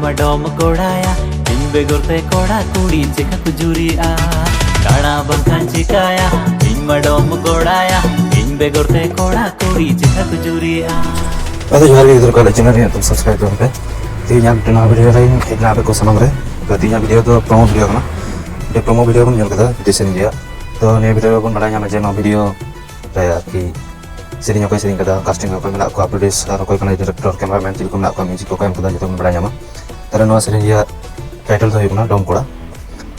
madom kodaya ing begorte koda kudi cheka kujuria kana bangkan chikaya ing madom kodaya ing begorte koda kudi cheka kujuria. Ada juga lagi terkait channel ini, tuh subscribe dong pe. Tiga video video lain, ini apa kau senang re? Tiga video tuh promo video kan? Di promo video pun yang kita di sini dia. Tuh ini video pun banyak macam video kayak ki sering aku sering kita casting aku nak aku upload atau aku kena director cameraman jadi aku nak aku music aku yang kita jadi pun banyak mah. Karena nuas sering dia title tuh itu na dom Kora.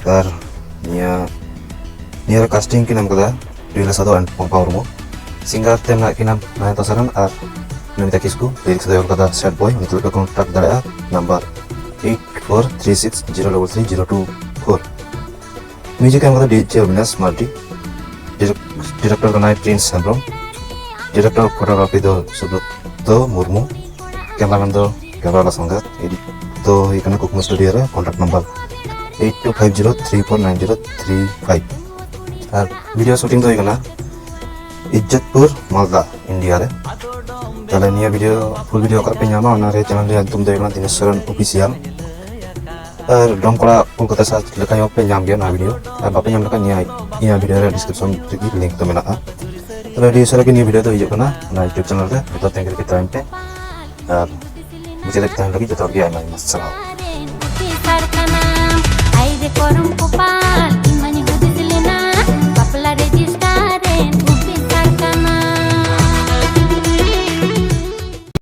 Kar nia casting kita kita Tuila Sadhu Pompa Murmu. Sehingga tem nak kita Mahenta Namita Namita kisku lirik saya kata sad boy itu ke kontak dari number 8436033024. Music yang kata DJ Binas Mardi, director kena Prince Santali, director koreografi itu Sadhu Pompa Murmu, cameraman itu Kora Sangat, edit itu ikan KUKMU studio ya, kontak number 8250349035. Video shooting itu ikan Ijatpur Malda India ya. Kalau ini video full video kat penyama mana channel dia antum dari nanti Seterena official. Dong Kora Kolkata saat lekai apa penyam dia na video. Apa penyam lekai ni video ada description lagi link tu mana. Kalau di sana ni video tu hijau kena na YouTube channel dia. Kita tengok kita MP. Mesti kita lagi kita lagi ada masalah.